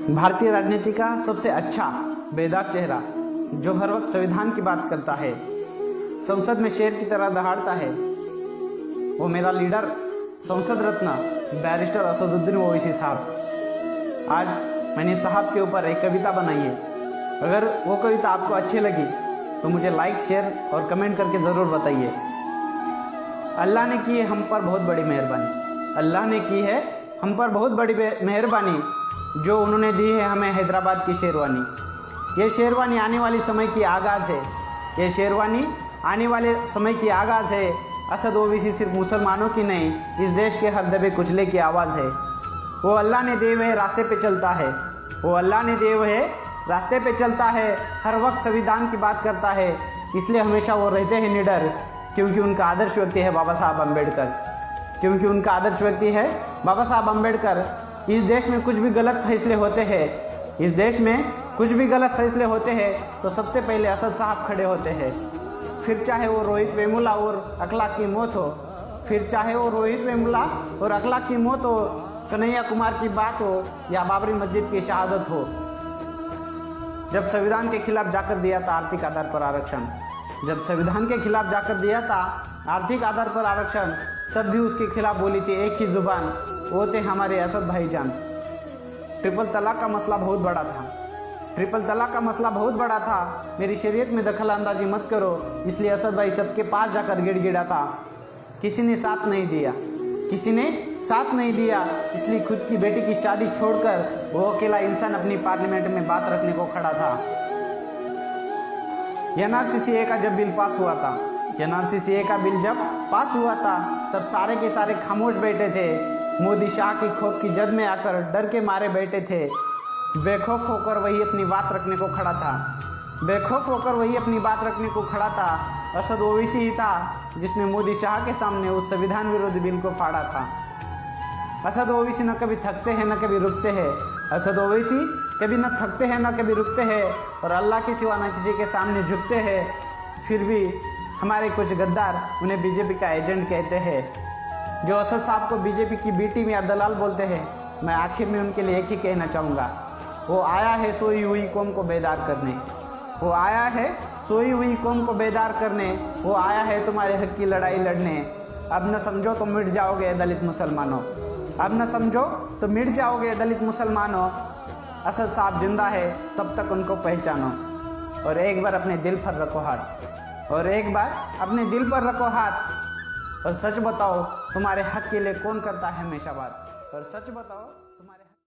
भारतीय राजनीति का सबसे अच्छा बेदाग चेहरा जो हर वक्त संविधान की बात करता है, संसद में शेर की तरह दहाड़ता है, वो मेरा लीडर संसद रत्न बैरिस्टर असदुद्दीन ओवैसी साहब। आज मैंने साहब के ऊपर एक कविता बनाई है। अगर वो कविता आपको अच्छी लगी तो मुझे लाइक, शेयर और कमेंट करके ज़रूर बताइए। अल्लाह ने की है हम पर बहुत बड़ी मेहरबानी, अल्लाह ने की है हम पर बहुत बड़ी मेहरबानी, जो उन्होंने दी है हमें हैदराबाद की शेरवानी। ये शेरवानी आने वाली समय की आगाज़ है, ये शेरवानी आने वाले समय की आगाज़ है। असद ओवैसी सिर्फ मुसलमानों की नहीं, इस देश के हर दबे कुचले की आवाज़ है। वो अल्लाह ने दिए हुए रास्ते पे चलता है, वो अल्लाह ने दिए हुए रास्ते पे चलता है, हर वक्त संविधान की बात करता है। इसलिए हमेशा वो रहते हैं निडर, क्योंकि उनका आदर्श व्यक्ति है बाबा साहब अम्बेडकर, क्योंकि उनका आदर्श व्यक्ति है बाबा साहब अम्बेडकर। इस देश में कुछ भी गलत फैसले होते हैं, इस देश में कुछ भी गलत फैसले होते हैं तो सबसे पहले असद साहब खड़े होते हैं। फिर चाहे वो रोहित वेमुला और अखलाक की मौत हो, फिर चाहे वो रोहित वेमुला और अखलाक की मौत हो, कन्हैया कुमार की बात हो या बाबरी मस्जिद की शहादत हो। जब संविधान के खिलाफ जाकर दिया था आर्थिक आधार पर आरक्षण, जब संविधान के खिलाफ जाकर दिया था आर्थिक आधार पर आरक्षण, तब भी उसके खिलाफ बोली थी एक ही जुबान, वो थे हमारे असद भाईजान। ट्रिपल तलाक का मसला बहुत बड़ा था, ट्रिपल तलाक का मसला बहुत बड़ा था। मेरी शरीयत में दखल अंदाजी मत करो, इसलिए असद भाई सबके पास जाकर गिड़गिड़ा था। किसी ने साथ नहीं दिया, किसी ने साथ नहीं दिया, इसलिए खुद की बेटी की शादी छोड़कर वो अकेला इंसान अपनी पार्लियामेंट में बात रखने को खड़ा था। NRCCA का जब बिल पास हुआ था, NRCCA का बिल जब पास हुआ था, तब सारे के सारे खामोश बैठे थे। मोदी शाह की खोप की जद में आकर डर के मारे बैठे थे। बेखौफ होकर वही अपनी बात रखने को खड़ा था, बेखौफ होकर वही अपनी बात रखने को खड़ा था। असद ओवैसी ही था जिसने मोदी शाह के सामने उस संविधान विरोधी बिल को फाड़ा था। असद ओवैसी न कभी थकते हैं न कभी रुकते हैं, असद ओवैसी कभी न थकते हैं न कभी रुकते हैं, और अल्लाह के सिवा न किसी के सामने झुकते हैं। फिर भी हमारे कुछ गद्दार उन्हें बीजेपी का एजेंट कहते हैं। जो असद साहब को बीजेपी की बी टीम या दलाल बोलते हैं, मैं आखिर में उनके लिए एक ही कहना चाहूँगा, वो आया है सोई हुई कौम को बेदार करने, वो आया है सोई हुई कौम को बेदार करने, वो आया है तुम्हारे हक की लड़ाई लड़ने। अब न समझो तो मिट जाओगे दलित मुसलमानों, अब न समझो तो मिट जाओगे दलित मुसलमानों। असद साहब जिंदा है तब तक उनको पहचानो, और एक बार अपने दिल पर रखो हाथ, और एक बार अपने दिल पर रखो हाथ, और सच बताओ तुम्हारे हक के लिए कौन करता है हमेशा बात, और सच बताओ।